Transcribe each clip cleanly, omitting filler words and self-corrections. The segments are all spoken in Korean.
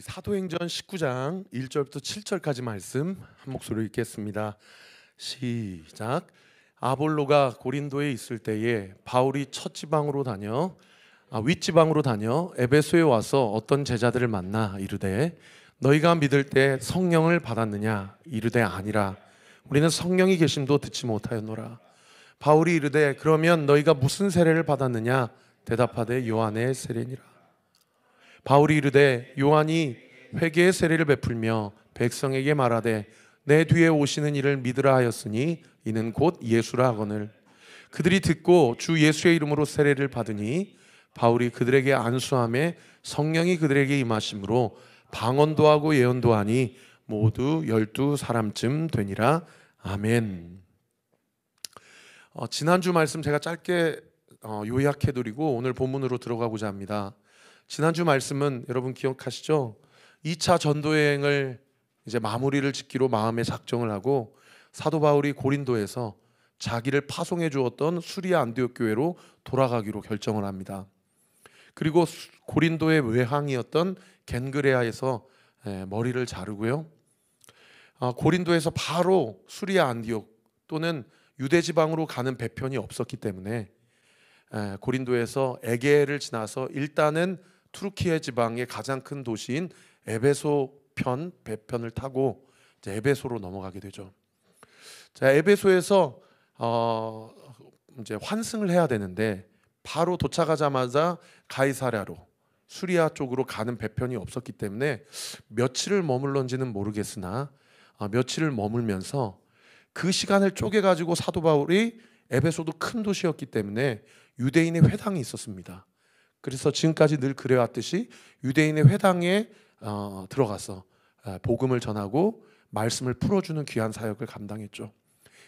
사도행전 19장 1절부터 7절까지 말씀 한 목소리로 읽겠습니다. 시작. 아볼로가 고린도에 있을 때에 바울이 윗지방으로 다녀 에베소에 와서 어떤 제자들을 만나 이르되 너희가 믿을 때 성령을 받았느냐 이르되 아니라 우리는 성령이 계심도 듣지 못하였노라. 바울이 이르되 그러면 너희가 무슨 세례를 받았느냐 대답하되 요한의 세례니라. 바울이 이르되 요한이 회개의 세례를 베풀며 백성에게 말하되 내 뒤에 오시는 이를 믿으라 하였으니 이는 곧 예수라 하거늘. 그들이 듣고 주 예수의 이름으로 세례를 받으니 바울이 그들에게 안수함에 성령이 그들에게 임하심으로 방언도 하고 예언도 하니 모두 12사람쯤 되니라. 아멘. 지난주 말씀 제가 짧게 요약해드리고 오늘 본문으로 들어가고자 합니다. 지난주 말씀은 여러분 기억하시죠? 2차 전도여행을 이제 마무리를 짓기로 마음의 작정을 하고 사도 바울이 고린도에서 자기를 파송해 주었던 수리아 안디옥 교회로 돌아가기로 결정을 합니다. 그리고 고린도의 외항이었던 겐그레아에서 머리를 자르고요. 고린도에서 바로 수리아 안디옥 또는 유대 지방으로 가는 배편이 없었기 때문에 고린도에서 에게를 지나서 일단은 투르키예 지방의 가장 큰 도시인 에베소 배편을 타고 이제 에베소로 넘어가게 되죠. 자, 에베소에서 이제 환승을 해야 되는데 바로 도착하자마자 가이사랴로 수리아 쪽으로 가는 배편이 없었기 때문에 며칠을 머물런지는 모르겠으나 며칠을 머물면서 그 시간을 쪼개 가지고 사도 바울이 에베소도 큰 도시였기 때문에 유대인의 회당이 있었습니다. 그래서 지금까지 늘 그래왔듯이 유대인의 회당에 들어가서 복음을 전하고 말씀을 풀어주는 귀한 사역을 감당했죠.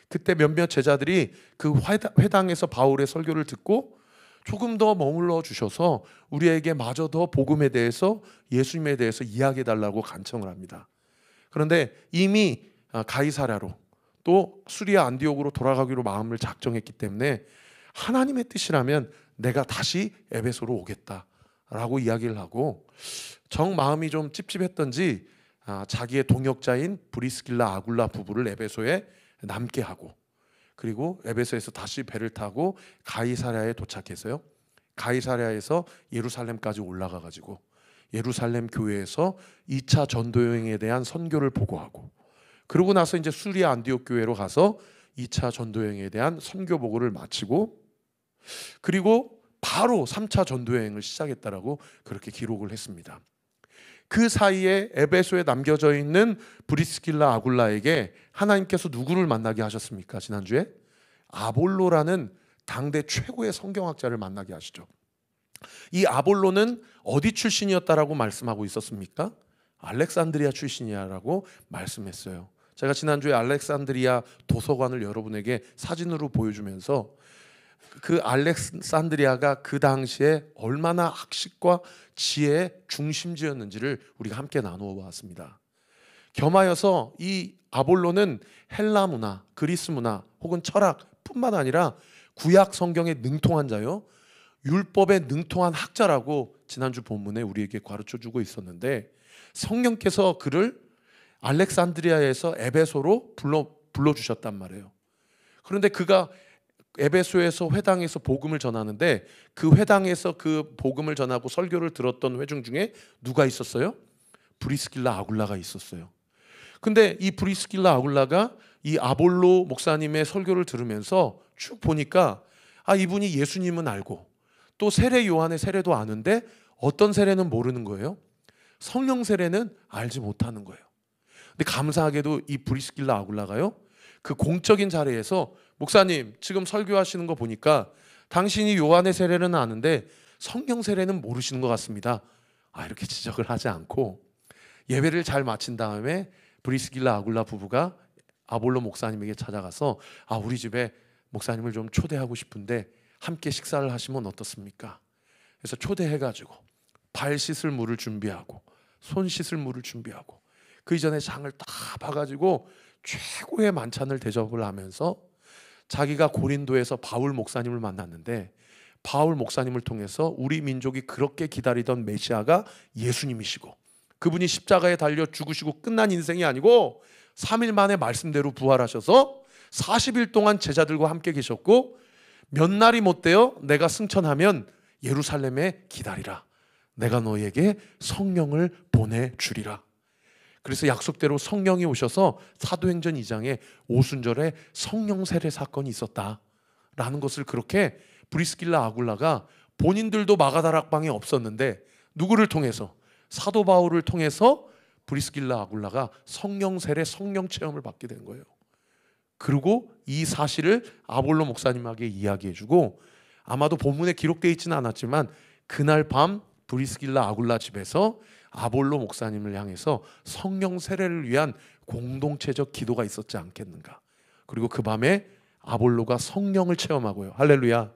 그때 몇몇 제자들이 그 회당에서 바울의 설교를 듣고 조금 더 머물러 주셔서 우리에게 마저 더 복음에 대해서 예수님에 대해서 이야기해달라고 간청을 합니다. 그런데 이미 가이사랴로 또 수리아 안디옥으로 돌아가기로 마음을 작정했기 때문에 하나님의 뜻이라면 내가 다시 에베소로 오겠다라고 이야기를 하고 정 마음이 좀 찝찝했던지 자기의 동역자인 브리스길라 아굴라 부부를 에베소에 남게 하고 그리고 에베소에서 다시 배를 타고 가이사랴에 도착해서요. 가이사랴에서 예루살렘까지 올라가 가지고 예루살렘 교회에서 2차 전도 여행에 대한 선교를 보고하고 그러고 나서 이제 수리아 안디옥 교회로 가서 2차 전도 여행에 대한 선교 보고를 마치고 그리고 바로 3차 전도 여행을 시작했다라고 그렇게 기록을 했습니다. 그 사이에 에베소에 남겨져 있는 브리스길라 아굴라에게 하나님께서 누구를 만나게 하셨습니까? 지난주에 아볼로라는 당대 최고의 성경학자를 만나게 하시죠. 이 아볼로는 어디 출신이었다라고 말씀하고 있었습니까? 알렉산드리아 출신이라고 말씀했어요. 제가 지난주에 알렉산드리아 도서관을 여러분에게 사진으로 보여주면서 그 알렉산드리아가 그 당시에 얼마나 학식과 지혜의 중심지였는지를 우리가 함께 나누어 보았습니다. 겸하여서 이 아볼로는 헬라 문화, 그리스 문화 혹은 철학뿐만 아니라 구약 성경에 능통한 자요, 율법에 능통한 학자라고 지난주 본문에 우리에게 가르쳐주고 있었는데 성령께서 그를 알렉산드리아에서 에베소로 불러주셨단 말이에요. 그런데 그가 에베소에서 회당에서 복음을 전하는데 그 회당에서 그 복음을 전하고 설교를 들었던 회중 중에 누가 있었어요? 브리스길라 아굴라가 있었어요. 근데 이 브리스길라 아굴라가 이 아볼로 목사님의 설교를 들으면서 쭉 보니까 이분이 예수님은 알고 또 세례 요한의 세례도 아는데 어떤 세례는 모르는 거예요? 성령 세례는 알지 못하는 거예요. 근데 감사하게도 이 브리스길라 아굴라가요, 그 공적인 자리에서 목사님 지금 설교하시는 거 보니까 당신이 요한의 세례는 아는데 성령 세례는 모르시는 것 같습니다. 이렇게 지적을 하지 않고 예배를 잘 마친 다음에 브리스길라 아굴라 부부가 아볼로 목사님에게 찾아가서 우리 집에 목사님을 좀 초대하고 싶은데 함께 식사를 하시면 어떻습니까? 그래서 초대해가지고 발 씻을 물을 준비하고 손 씻을 물을 준비하고 그 이전에 장을 다 봐가지고 최고의 만찬을 대접을 하면서 자기가 고린도에서 바울 목사님을 만났는데 바울 목사님을 통해서 우리 민족이 그렇게 기다리던 메시아가 예수님이시고 그분이 십자가에 달려 죽으시고 끝난 인생이 아니고 3일 만에 말씀대로 부활하셔서 40일 동안 제자들과 함께 계셨고, 몇 날이 못 되어 내가 승천하면 예루살렘에 기다리라. 내가 너에게 성령을 보내주리라. 그래서 약속대로 성령이 오셔서 사도행전 2장에 오순절에 성령 세례 사건이 있었다라는 것을, 그렇게 브리스길라 아굴라가 본인들도 마가다락방에 없었는데 누구를 통해서? 사도 바울을 통해서 브리스길라 아굴라가 성령 세례, 성령 체험을 받게 된 거예요. 그리고 이 사실을 아볼로 목사님에게 이야기해주고, 아마도 본문에 기록되어 있지는 않았지만 그날 밤 브리스길라 아굴라 집에서 아볼로 목사님을 향해서 성령 세례를 위한 공동체적 기도가 있었지 않겠는가. 그리고 그 밤에 아볼로가 성령을 체험하고요. 할렐루야.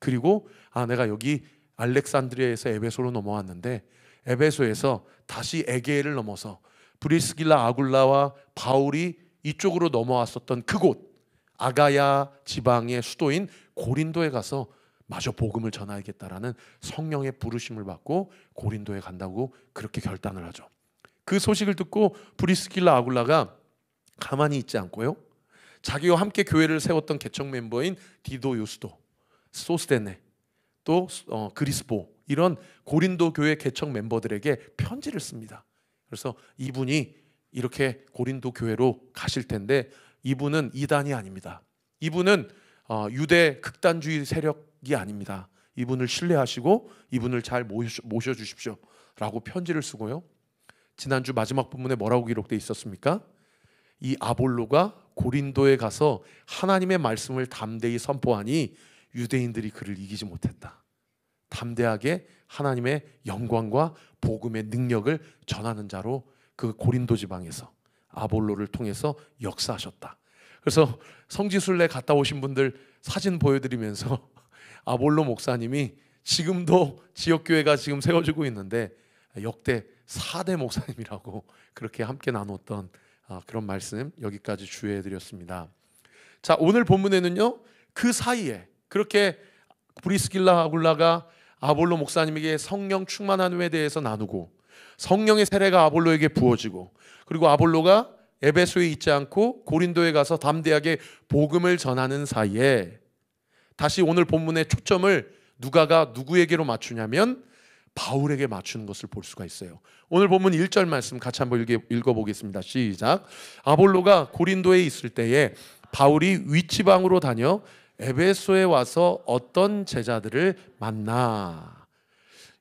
그리고 내가 여기 알렉산드리아에서 에베소로 넘어왔는데, 에베소에서 다시 에게를 넘어서 브리스길라 아굴라와 바울이 이쪽으로 넘어왔었던 그곳, 아가야 지방의 수도인 고린도에 가서 마저 복음을 전하겠다라는 성령의 부르심을 받고 고린도에 간다고 그렇게 결단을 하죠. 그 소식을 듣고 브리스길라 아굴라가 가만히 있지 않고요, 자기와 함께 교회를 세웠던 개척 멤버인 디도 유스도, 소스데네, 또 그리스보, 이런 고린도 교회 개척 멤버들에게 편지를 씁니다. 그래서 이분이 이렇게 고린도 교회로 가실 텐데, 이분은 이단이 아닙니다. 이분은 유대 극단주의 세력이 아닙니다. 이분을 신뢰하시고 이분을 잘 모셔주십시오 라고 편지를 쓰고요, 지난주 마지막 부분에 뭐라고 기록되어 있었습니까? 이 아볼로가 고린도에 가서 하나님의 말씀을 담대히 선포하니 유대인들이 그를 이기지 못했다. 담대하게 하나님의 영광과 복음의 능력을 전하는 자로 그 고린도 지방에서 아볼로를 통해서 역사하셨다. 그래서 성지순례 갔다 오신 분들 사진 보여드리면서 아볼로 목사님이 지금도 지역교회가 지금 세워지고 있는데 역대 4대 목사님이라고 그렇게 함께 나눴던 그런 말씀 여기까지 주의해드렸습니다. 자, 오늘 본문에는요, 그 사이에 그렇게 브리스길라 아굴라가 아볼로 목사님에게 성령 충만함에 대해서 나누고, 성령의 세례가 아볼로에게 부어지고, 그리고 아볼로가 에베소에 있지 않고 고린도에 가서 담대하게 복음을 전하는 사이에 다시 오늘 본문의 초점을 누가가 누구에게로 맞추냐면 바울에게 맞추는 것을 볼 수가 있어요. 오늘 본문 1절 말씀 같이 한번 읽어보겠습니다. 시작. 아볼로가 고린도에 있을 때에 바울이 윗지방으로 다녀 에베소에 와서 어떤 제자들을 만나.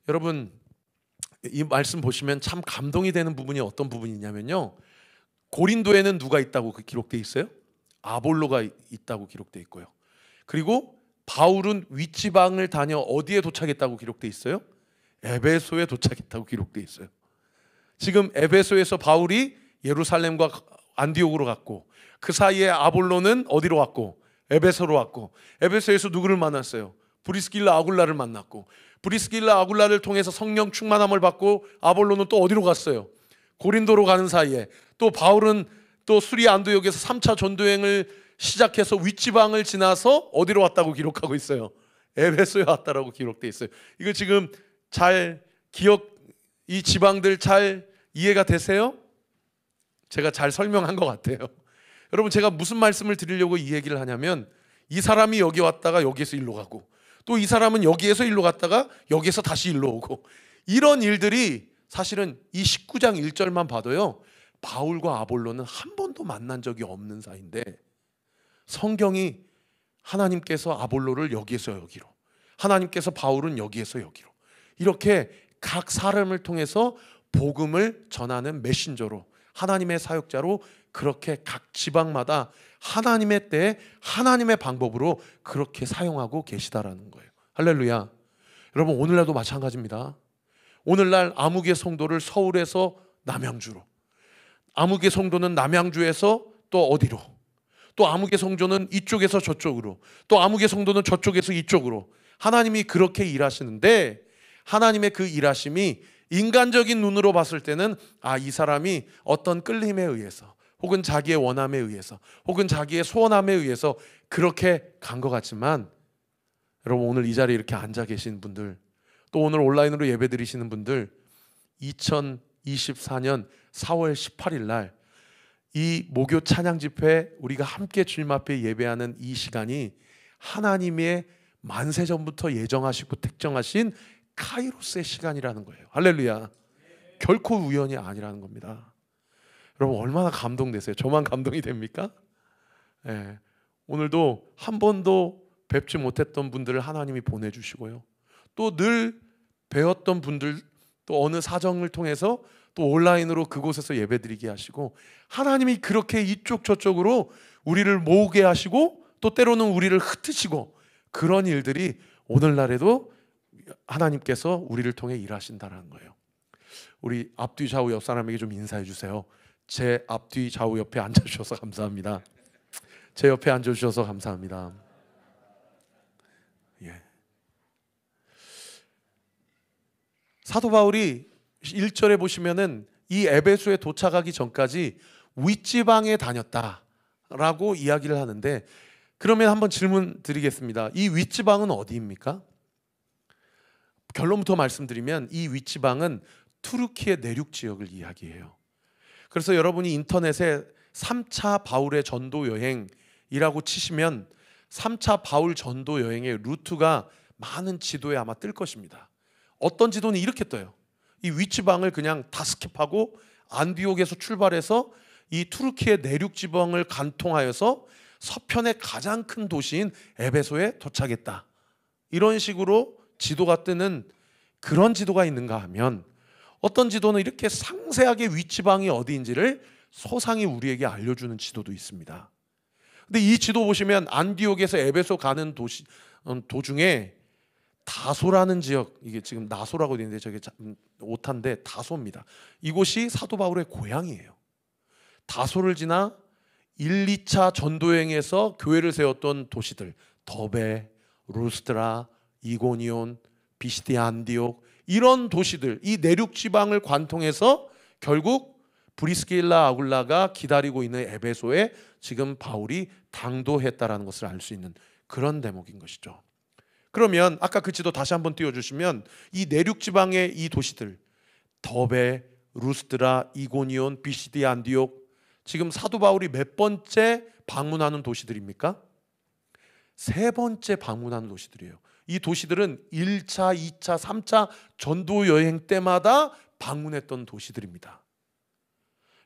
여러분, 이 말씀 보시면 참 감동이 되는 부분이 어떤 부분이냐면요, 고린도에는 누가 있다고 기록되어 있어요? 아볼로가 있다고 기록되어 있고요. 그리고 바울은 윗지방을 다녀 어디에 도착했다고 기록되어 있어요? 에베소에 도착했다고 기록되어 있어요. 지금 에베소에서 바울이 예루살렘과 안디옥으로 갔고, 그 사이에 아볼로는 어디로 왔고? 에베소로 왔고, 에베소에서 누구를 만났어요? 브리스길라 아굴라를 만났고, 브리스길라 아굴라를 통해서 성령 충만함을 받고 아볼로는 또 어디로 갔어요? 고린도로 가는 사이에 또 바울은 또 수리 안디옥에서 3차 전도행을 시작해서 윗지방을 지나서 어디로 왔다고 기록하고 있어요? 에베소에 왔다라고 기록되어 있어요. 이거 지금 잘 이 지방들 잘 이해가 되세요? 제가 잘 설명한 것 같아요. 여러분, 제가 무슨 말씀을 드리려고 이 얘기를 하냐면, 이 사람이 여기 왔다가 여기에서 일로 가고, 또 이 사람은 여기에서 일로 갔다가 여기에서 다시 일로 오고, 이런 일들이 사실은 이 19장 1절만 봐도요, 바울과 아볼로는 한 번도 만난 적이 없는 사이인데, 성경이 하나님께서 아볼로를 여기에서 여기로, 하나님께서 바울은 여기에서 여기로, 이렇게 각 사람을 통해서 복음을 전하는 메신저로, 하나님의 사역자로 그렇게 각 지방마다 하나님의 때에 하나님의 방법으로 그렇게 사용하고 계시다라는 거예요. 할렐루야. 여러분, 오늘날도 마찬가지입니다. 오늘날 아무개 성도를 서울에서 남양주로, 아무개 성도는 남양주에서 또 어디로, 또 아무개 성도는 이쪽에서 저쪽으로, 또 아무개 성도는 저쪽에서 이쪽으로, 하나님이 그렇게 일하시는데, 하나님의 그 일하심이 인간적인 눈으로 봤을 때는 이 사람이 어떤 끌림에 의해서, 혹은 자기의 원함에 의해서, 혹은 자기의 소원함에 의해서 그렇게 간 것 같지만, 여러분, 오늘 이 자리에 이렇게 앉아 계신 분들, 또 오늘 온라인으로 예배 드리시는 분들, 2024년 4월 18일 날 이 모교 찬양 집회 우리가 함께 주님 앞에 예배하는 이 시간이 하나님의 만세 전부터 예정하시고 택정하신 카이로스의 시간이라는 거예요. 할렐루야. 결코 우연이 아니라는 겁니다. 여러분 얼마나 감동되세요? 저만 감동이 됩니까? 네. 오늘도 한 번도 뵙지 못했던 분들을 하나님이 보내주시고요, 또 늘 배웠던 분들 또 어느 사정을 통해서 또 온라인으로 그곳에서 예배드리게 하시고, 하나님이 그렇게 이쪽 저쪽으로 우리를 모으게 하시고 또 때로는 우리를 흩으시고, 그런 일들이 오늘날에도 하나님께서 우리를 통해 일하신다는 거예요. 우리 앞뒤 좌우 옆 사람에게 좀 인사해 주세요. 제 앞뒤 좌우 옆에 앉아주셔서 감사합니다. 제 옆에 앉아주셔서 감사합니다. 예. 사도 바울이 1절에 보시면은 이 에베소에 도착하기 전까지 윗지방에 다녔다라고 이야기를 하는데, 그러면 한번 질문 드리겠습니다. 이 윗지방은 어디입니까? 결론부터 말씀드리면 이 윗지방은 투르키의 내륙 지역을 이야기해요. 그래서 여러분이 인터넷에 3차 바울의 전도 여행이라고 치시면 3차 바울 전도 여행의 루트가 많은 지도에 아마 뜰 것입니다. 어떤 지도는 이렇게 떠요. 이 윗지방을 그냥 다 스킵하고 안디옥에서 출발해서 이 투르키의 내륙 지방을 관통하여서 서편의 가장 큰 도시인 에베소에 도착했다. 이런 식으로 지도가 뜨는 그런 지도가 있는가 하면, 어떤 지도는 이렇게 상세하게 윗지방이 어디인지를 소상히 우리에게 알려주는 지도도 있습니다. 근데 이 지도 보시면 안디옥에서 에베소 가는 도중에 다소라는 지역, 이게 지금 나소라고 되어 있는데 저게 오타인데 다소입니다. 이곳이 사도 바울의 고향이에요. 다소를 지나 1, 2차 전도여행에서 교회를 세웠던 도시들, 더베, 루스드라, 이고니온, 비시디아 안디옥, 이런 도시들, 이 내륙 지방을 관통해서 결국 브리스길라 아굴라가 기다리고 있는 에베소에 지금 바울이 당도했다라는 것을 알 수 있는 그런 대목인 것이죠. 그러면 아까 그 지도 다시 한번 띄워주시면, 이 내륙 지방의 이 도시들 더베, 루스드라, 이고니온, 비시디아 안디옥, 지금 사도 바울이 몇 번째 방문하는 도시들입니까? 세 번째 방문하는 도시들이에요. 이 도시들은 1차, 2차, 3차 전도 여행 때마다 방문했던 도시들입니다.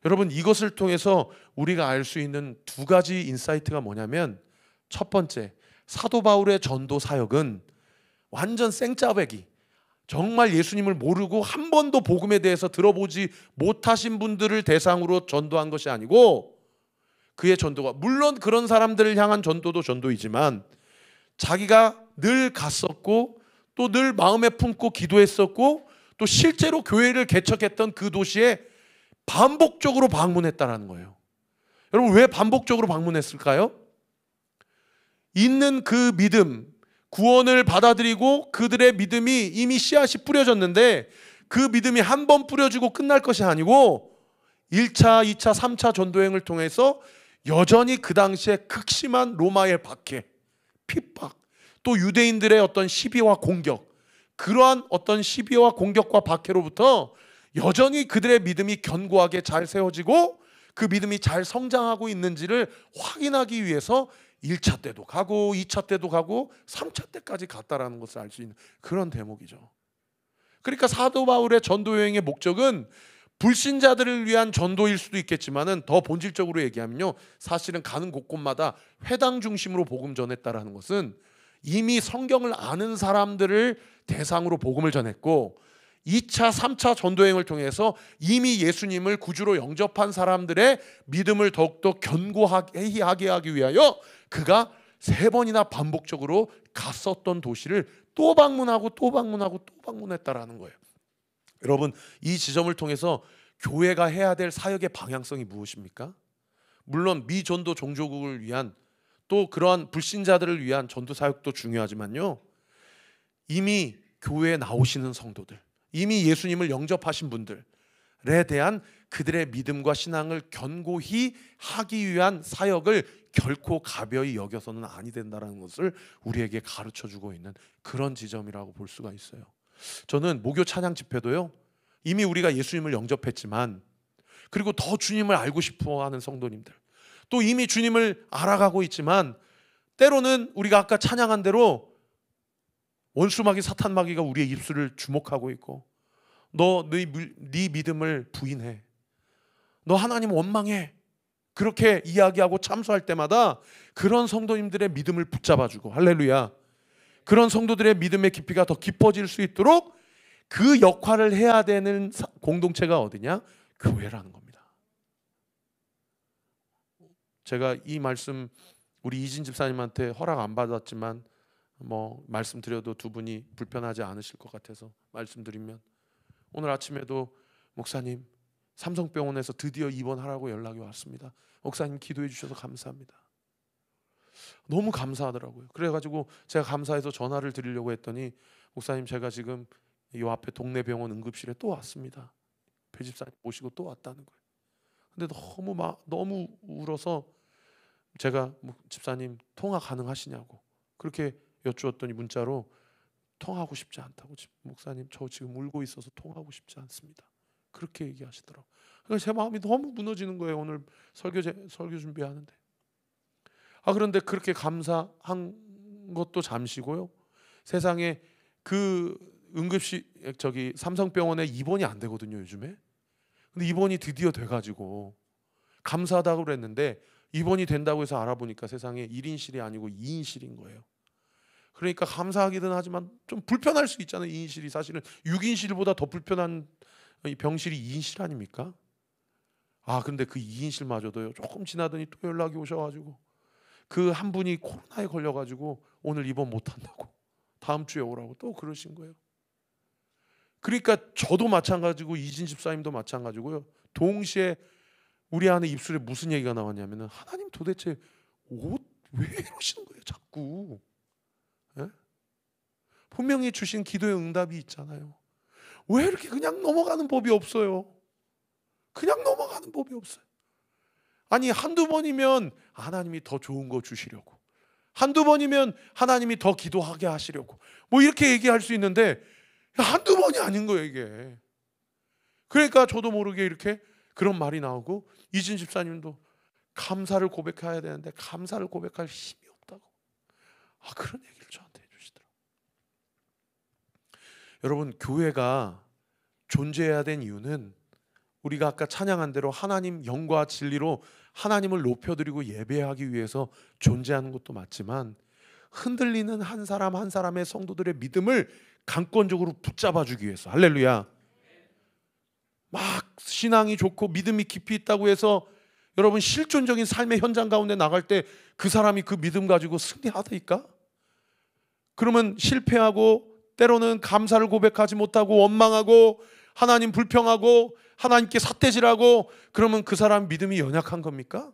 여러분, 이것을 통해서 우리가 알 수 있는 두 가지 인사이트가 뭐냐면, 첫 번째, 사도 바울의 전도 사역은 완전 생짜배기, 정말 예수님을 모르고 한 번도 복음에 대해서 들어보지 못하신 분들을 대상으로 전도한 것이 아니고, 그의 전도가 물론 그런 사람들을 향한 전도도 전도이지만 자기가 늘 갔었고 또 늘 마음에 품고 기도했었고 또 실제로 교회를 개척했던 그 도시에 반복적으로 방문했다라는 거예요. 여러분, 왜 반복적으로 방문했을까요? 있는 그 믿음, 구원을 받아들이고 그들의 믿음이 이미 씨앗이 뿌려졌는데, 그 믿음이 한 번 뿌려지고 끝날 것이 아니고 1차, 2차, 3차 전도행을 통해서 여전히 그 당시에 극심한 로마의 박해, 핍박, 또 유대인들의 어떤 시비와 공격, 그러한 어떤 시비와 공격과 박해로부터 여전히 그들의 믿음이 견고하게 잘 세워지고 그 믿음이 잘 성장하고 있는지를 확인하기 위해서 1차 때도 가고 2차 때도 가고 3차 때까지 갔다라는 것을 알 수 있는 그런 대목이죠. 그러니까 사도 바울의 전도 여행의 목적은 불신자들을 위한 전도일 수도 있겠지만은, 더 본질적으로 얘기하면요, 사실은 가는 곳곳마다 회당 중심으로 복음 전했다라는 것은 이미 성경을 아는 사람들을 대상으로 복음을 전했고, 2차, 3차 전도행을 통해서 이미 예수님을 구주로 영접한 사람들의 믿음을 더욱더 견고하게 하기 위하여 그가 3번이나 반복적으로 갔었던 도시를 또 방문하고 또 방문하고 또 방문했다라는 거예요. 여러분, 이 지점을 통해서 교회가 해야 될 사역의 방향성이 무엇입니까? 물론 미전도 종교국을 위한 또 그러한 불신자들을 위한 전도 사역도 중요하지만요, 이미 교회에 나오시는 성도들, 이미 예수님을 영접하신 분들에 대한 그들의 믿음과 신앙을 견고히 하기 위한 사역을 결코 가벼이 여겨서는 아니 된다는 것을 우리에게 가르쳐주고 있는 그런 지점이라고 볼 수가 있어요. 저는 모교 찬양 집회도요, 이미 우리가 예수님을 영접했지만, 그리고 더 주님을 알고 싶어하는 성도님들, 또 이미 주님을 알아가고 있지만 때로는 우리가 아까 찬양한 대로 원수마귀 사탄마귀가 우리의 입술을 주목하고 있고, 네 믿음을 부인해, 너 하나님 원망해, 그렇게 이야기하고 참소할 때마다 그런 성도님들의 믿음을 붙잡아주고, 할렐루야, 그런 성도들의 믿음의 깊이가 더 깊어질 수 있도록 그 역할을 해야 되는 공동체가 어디냐? 교회라는 겁니다. 제가 이 말씀 우리 이진 집사님한테 허락 안 받았지만 말씀드려도 두 분이 불편하지 않으실 것 같아서 말씀드리면, 오늘 아침에도 목사님 삼성병원에서 드디어 입원하라고 연락이 왔습니다. 목사님 기도해 주셔서 감사합니다. 너무 감사하더라고요. 그래가지고 제가 감사해서 전화를 드리려고 했더니, 목사님 제가 지금 이 앞에 동네 병원 응급실에 또 왔습니다. 배 집사님 모시고 또 왔다는 거예요. 근데 너무 울어서 제가 집사님 통화 가능하시냐고 그렇게 여쭈었더니 문자로 통화하고 싶지 않다고, 목사님 저 지금 울고 있어서 통화하고 싶지 않습니다, 그렇게 얘기하시더라고요. 그래서 제 마음이 너무 무너지는 거예요. 오늘 설교 준비하는데. 그런데 그렇게 감사한 것도 잠시고요, 세상에 그 삼성병원에 입원이 안 되거든요 요즘에. 근데 입원이 드디어 돼가지고 감사하다고 그랬는데, 입원이 된다고 해서 알아보니까 세상에 1인실이 아니고 2인실인 거예요. 그러니까 감사하기는 하지만 좀 불편할 수 있잖아요. 2인실이 사실은 6인실보다 더 불편한 병실이 2인실 아닙니까? 근데 그 2인실마저도요, 조금 지나더니 또 연락이 오셔가지고 그 한 분이 코로나에 걸려가지고 오늘 입원 못한다고, 다음 주에 오라고 또 그러신 거예요. 그러니까 저도 마찬가지고 이진 집사님도 마찬가지고요, 동시에 우리 안에 입술에 무슨 얘기가 나왔냐면은, 하나님 도대체 왜 이러시는 거예요 자꾸? 예? 분명히 주신 기도의 응답이 있잖아요. 왜 이렇게 그냥 넘어가는 법이 없어요? 그냥 넘어가는 법이 없어요. 아니 한두 번이면 하나님이 더 좋은 거 주시려고, 한두 번이면 하나님이 더 기도하게 하시려고 이렇게 얘기할 수 있는데, 한두 번이 아닌 거예요 이게. 그러니까 저도 모르게 이렇게 그런 말이 나오고, 이진 집사님도 감사를 고백해야 되는데 감사를 고백할 힘이 없다고 그런 얘기를 저한테 해주시더라고요. 여러분, 교회가 존재해야 된 이유는 우리가 아까 찬양한 대로 하나님 영과 진리로 하나님을 높여드리고 예배하기 위해서 존재하는 것도 맞지만, 흔들리는 한 사람 한 사람의 성도들의 믿음을 강권적으로 붙잡아주기 위해서, 할렐루야, 막 신앙이 좋고 믿음이 깊이 있다고 해서 여러분 실존적인 삶의 현장 가운데 나갈 때 그 사람이 그 믿음 가지고 승리하다니까? 그러면 실패하고 때로는 감사를 고백하지 못하고 원망하고 하나님 불평하고 하나님께 삿대질하고, 그러면 그 사람 믿음이 연약한 겁니까?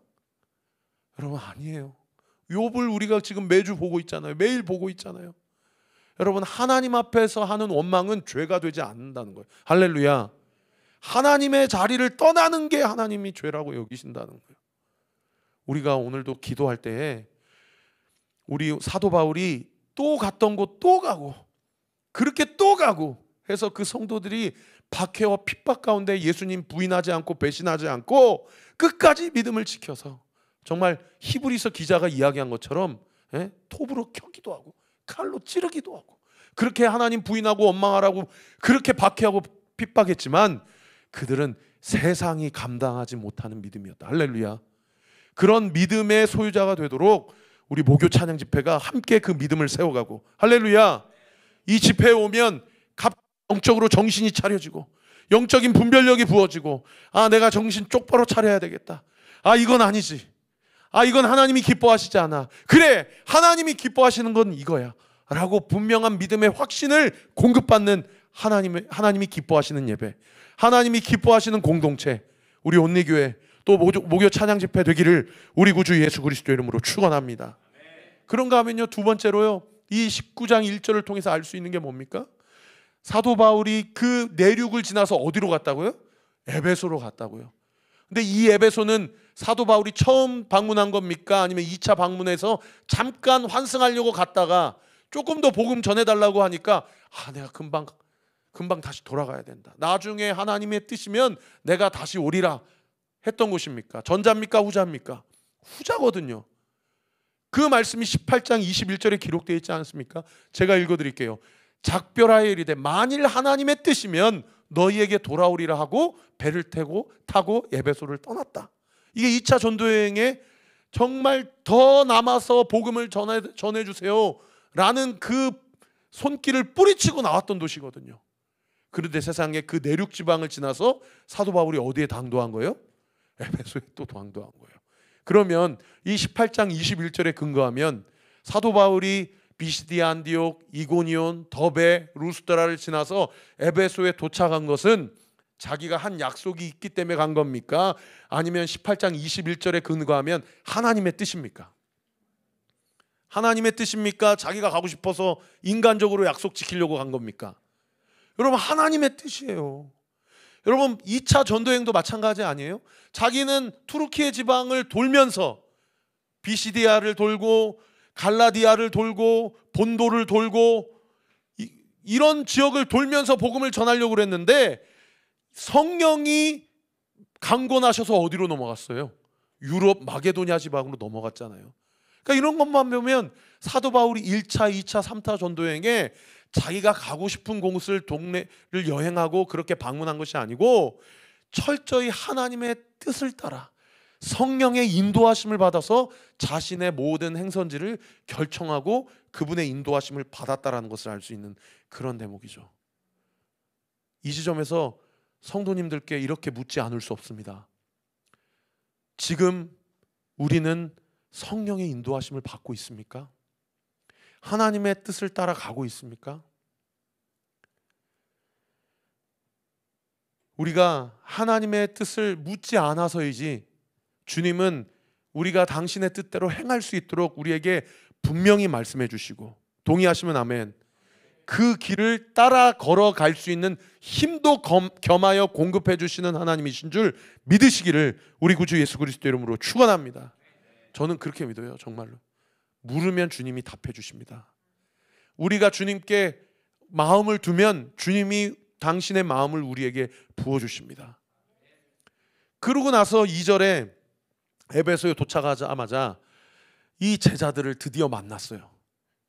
여러분 아니에요. 욥을 우리가 지금 매주 보고 있잖아요. 매일 보고 있잖아요. 여러분, 하나님 앞에서 하는 원망은 죄가 되지 않는다는 거예요. 할렐루야. 하나님의 자리를 떠나는 게 하나님이 죄라고 여기신다는 거예요. 우리가 오늘도 기도할 때에 우리 사도 바울이 또 갔던 곳 또 가고 그렇게 또 가고 해서 그 성도들이 박해와 핍박 가운데 예수님 부인하지 않고 배신하지 않고 끝까지 믿음을 지켜서, 정말 히브리서 기자가 이야기한 것처럼 톱으로 켜기도 하고 칼로 찌르기도 하고 그렇게 하나님 부인하고 원망하라고 그렇게 박해하고 핍박했지만, 그들은 세상이 감당하지 못하는 믿음이었다. 할렐루야. 그런 믿음의 소유자가 되도록 우리 목요 찬양 집회가 함께 그 믿음을 세워가고, 할렐루야, 이 집회에 오면 영적으로 정신이 차려지고 영적인 분별력이 부어지고, 내가 정신 똑바로 차려야 되겠다. 이건 아니지. 이건 하나님이 기뻐하시지 않아. 그래, 하나님이 기뻐하시는 건 이거야 라고 분명한 믿음의 확신을 공급받는 하나님이 기뻐하시는 예배, 하나님이 기뻐하시는 공동체, 우리 온리교회 또 목요 찬양 집회 되기를 우리 구주 예수 그리스도 이름으로 축원합니다. 그런가 하면요, 두 번째로요, 이 19장 1절을 통해서 알 수 있는 게 뭡니까? 사도 바울이 그 내륙을 지나서 어디로 갔다고요? 에베소로 갔다고요. 근데 이 에베소는 사도 바울이 처음 방문한 겁니까? 아니면 2차 방문해서 잠깐 환승하려고 갔다가 조금 더 복음 전해달라고 하니까 내가 금방 금방 다시 돌아가야 된다. 나중에 하나님의 뜻이면 내가 다시 오리라 했던 곳입니까? 전자입니까? 후자입니까? 후자거든요. 그 말씀이 18장 21절에 기록되어 있지 않습니까? 제가 읽어드릴게요. 작별하여 이르되 만일 하나님의 뜻이면 너희에게 돌아오리라 하고 배를 타고 에베소를 떠났다. 이게 2차 전도여행에 정말 더 남아서 복음을 전해주세요 라는 그 손길을 뿌리치고 나왔던 도시거든요. 그런데 세상에 그 내륙 지방을 지나서 사도 바울이 어디에 당도한 거예요? 에베소에 또 당도한 거예요. 그러면 이 18장 21절에 근거하면 사도 바울이 비시디아, 안디옥, 이고니온, 더베, 루스드라를 지나서 에베소에 도착한 것은 자기가 한 약속이 있기 때문에 간 겁니까? 아니면 18장 21절에 근거하면 하나님의 뜻입니까? 하나님의 뜻입니까? 자기가 가고 싶어서 인간적으로 약속 지키려고 간 겁니까? 여러분, 하나님의 뜻이에요. 여러분, 2차 전도행도 마찬가지 아니에요? 자기는 투르키의 지방을 돌면서 비시디아를 돌고 갈라디아를 돌고 본도를 돌고 이런 지역을 돌면서 복음을 전하려고 그랬는데 성령이 강권하셔서 어디로 넘어갔어요? 유럽 마게도냐 지방으로 넘어갔잖아요. 그러니까 이런 것만 보면 사도 바울이 1차, 2차, 3차 전도여행에 자기가 가고 싶은 곳을 동네를 여행하고 그렇게 방문한 것이 아니고 철저히 하나님의 뜻을 따라 성령의 인도하심을 받아서 자신의 모든 행선지를 결정하고 그분의 인도하심을 받았다라는 것을 알 수 있는 그런 대목이죠. 이 지점에서 성도님들께 이렇게 묻지 않을 수 없습니다. 지금 우리는 성령의 인도하심을 받고 있습니까? 하나님의 뜻을 따라 가고 있습니까? 우리가 하나님의 뜻을 묻지 않아서이지 주님은 우리가 당신의 뜻대로 행할 수 있도록 우리에게 분명히 말씀해 주시고, 동의하시면 아멘, 그 길을 따라 걸어갈 수 있는 힘도 겸하여 공급해 주시는 하나님이신 줄 믿으시기를 우리 구주 예수 그리스도 이름으로 축원합니다. 저는 그렇게 믿어요. 정말로 물으면 주님이 답해 주십니다. 우리가 주님께 마음을 두면 주님이 당신의 마음을 우리에게 부어주십니다. 그러고 나서 2절에 에베소에 도착하자마자 이 제자들을 드디어 만났어요.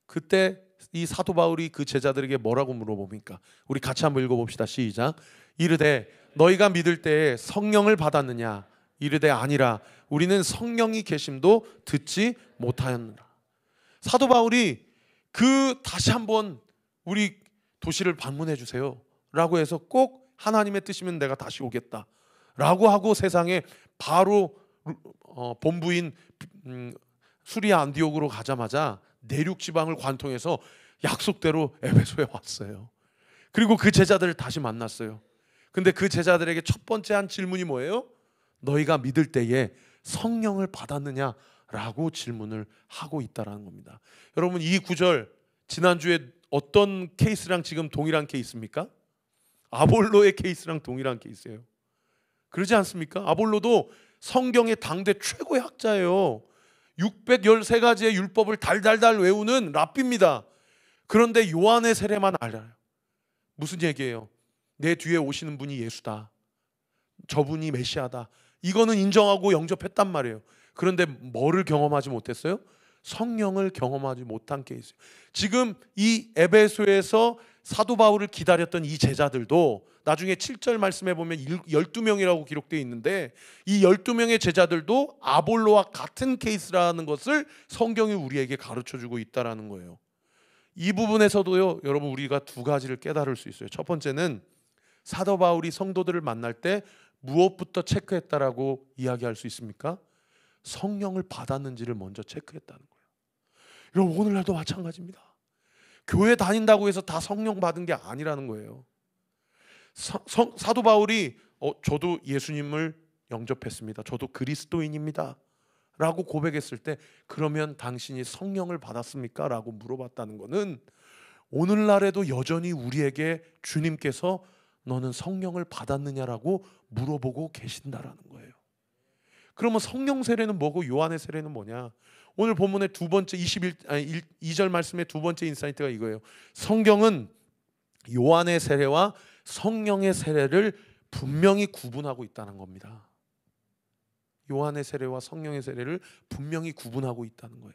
그때 이 사도 바울이 그 제자들에게 뭐라고 물어봅니까? 우리 같이 한번 읽어봅시다. 시작. 이르되 너희가 믿을 때에 성령을 받았느냐? 이르되 아니라 우리는 성령이 계심도 듣지 못하였느라. 사도 바울이 다시 한번 우리 도시를 방문해 주세요 라고 해서 꼭 하나님의 뜻이면 내가 다시 오겠다 라고 하고 세상에 바로 본부인 수리아 안디옥으로 가자마자 내륙 지방을 관통해서 약속대로 에베소에 왔어요. 그리고 그 제자들을 다시 만났어요. 근데 그 제자들에게 첫 번째 한 질문이 뭐예요? 너희가 믿을 때에 성령을 받았느냐? 라고 질문을 하고 있다는 겁니다. 여러분, 이 구절 지난주에 어떤 케이스랑 지금 동일한 케이스입니까? 아볼로의 케이스랑 동일한 케이스예요. 그러지 않습니까? 아볼로도 성경의 당대 최고의 학자예요. 613가지의 율법을 달달달 외우는 랍비입니다. 그런데 요한의 세례만 알아요. 무슨 얘기예요? 내 뒤에 오시는 분이 예수다, 저분이 메시아다, 이거는 인정하고 영접했단 말이에요. 그런데 뭐를 경험하지 못했어요? 성령을 경험하지 못한 케이스예요. 지금 이 에베소에서 사도 바울을 기다렸던 이 제자들도 나중에 7절 말씀해 보면 12명이라고 기록되어 있는데 이 12명의 제자들도 아볼로와 같은 케이스라는 것을 성경이 우리에게 가르쳐주고 있다는 거예요. 이 부분에서도요, 여러분, 우리가 두 가지를 깨달을 수 있어요. 첫 번째는 사도 바울이 성도들을 만날 때 무엇부터 체크했다라고 이야기할 수 있습니까? 성령을 받았는지를 먼저 체크했다는 거예요. 여러분, 오늘날도 마찬가지입니다. 교회 다닌다고 해서 다 성령 받은 게 아니라는 거예요. 사도 바울이 저도 예수님을 영접했습니다, 저도 그리스도인입니다 라고 고백했을 때 그러면 당신이 성령을 받았습니까? 라고 물어봤다는 것은 오늘날에도 여전히 우리에게 주님께서 너는 성령을 받았느냐라고 물어보고 계신다라는 거예요. 그러면 성령 세례는 뭐고 요한의 세례는 뭐냐? 오늘 본문의 두 번째 2절 말씀의 두 번째 인사이트가 이거예요. 성경은 요한의 세례와 성령의 세례를 분명히 구분하고 있다는 겁니다. 요한의 세례와 성령의 세례를 분명히 구분하고 있다는 거예요.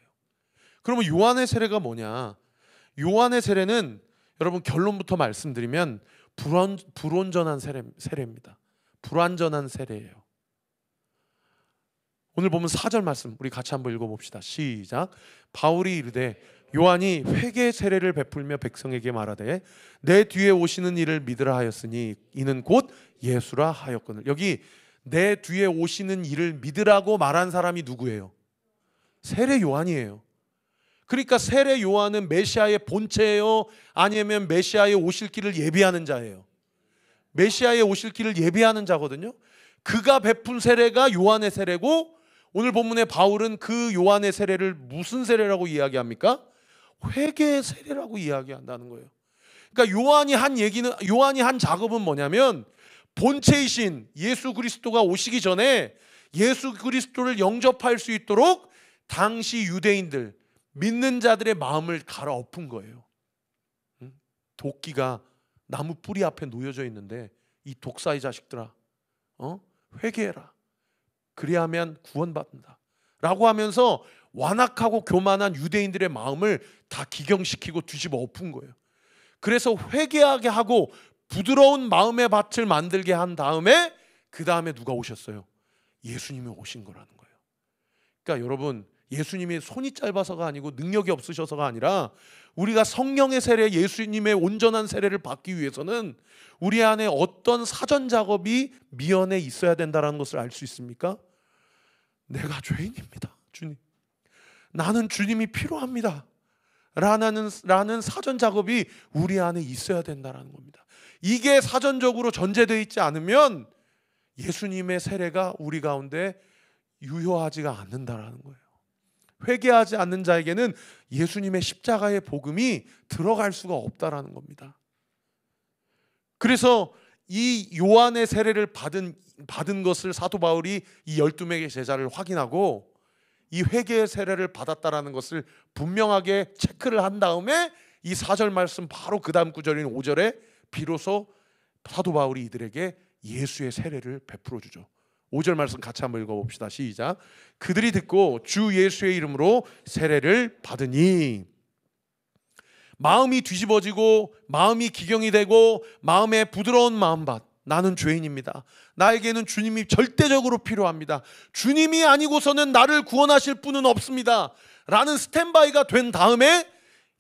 그러면 요한의 세례가 뭐냐? 요한의 세례는 여러분 결론부터 말씀드리면 불온전한 세례입니다. 불완전한 세례예요. 오늘 보면 4절 말씀 우리 같이 한번 읽어봅시다. 시작. 바울이 이르되 요한이 회개 세례를 베풀며 백성에게 말하되 내 뒤에 오시는 이를 믿으라 하였으니 이는 곧 예수라 하였거늘. 여기 내 뒤에 오시는 이를 믿으라고 말한 사람이 누구예요? 세례 요한이에요. 그러니까 세례 요한은 메시아의 본체예요? 아니면 메시아의 오실 길을 예비하는 자예요? 메시아의 오실 길을 예비하는 자거든요. 그가 베푼 세례가 요한의 세례고, 오늘 본문의 바울은 그 요한의 세례를 무슨 세례라고 이야기합니까? 회개의 세례라고 이야기한다는 거예요. 그러니까 요한이 한 작업은 뭐냐면, 본체이신 예수 그리스도가 오시기 전에 예수 그리스도를 영접할 수 있도록 당시 유대인들, 믿는 자들의 마음을 갈아엎은 거예요. 도끼가 나무 뿌리 앞에 놓여져 있는데 이 독사의 자식들아, 회개해라. 그래야 하면 구원받는다 라고 하면서 완악하고 교만한 유대인들의 마음을 다 기경시키고 뒤집어 엎은 거예요. 그래서 회개하게 하고 부드러운 마음의 밭을 만들게 한 다음에, 그 다음에 누가 오셨어요? 예수님이 오신 거라는 거예요. 그러니까 여러분, 예수님이 손이 짧아서가 아니고 능력이 없으셔서가 아니라, 우리가 성령의 세례, 예수님의 온전한 세례를 받기 위해서는 우리 안에 어떤 사전 작업이 미연에 있어야 된다는 것을 알 수 있습니까? 내가 죄인입니다, 주님. 나는 주님이 필요합니다 라는 사전 작업이 우리 안에 있어야 된다는 겁니다. 이게 사전적으로 전제되어 있지 않으면 예수님의 세례가 우리 가운데 유효하지가 않는다라는 거예요. 회개하지 않는 자에게는 예수님의 십자가의 복음이 들어갈 수가 없다라는 겁니다. 그래서 이 요한의 세례를 받은 것을 사도 바울이 이 12명의 제자를 확인하고 이 회개의 세례를 받았다라는 것을 분명하게 체크를 한 다음에 이 4절 말씀 바로 그 다음 구절인 5절에 비로소 사도 바울이 이들에게 예수의 세례를 베풀어 주죠. 5절 말씀 같이 한번 읽어봅시다. 시작. 그들이 듣고 주 예수의 이름으로 세례를 받으니, 마음이 뒤집어지고 마음이 기경이 되고 마음에 부드러운 마음밭, 나는 죄인입니다. 나에게는 주님이 절대적으로 필요합니다. 주님이 아니고서는 나를 구원하실 분은 없습니다 라는 스탠바이가 된 다음에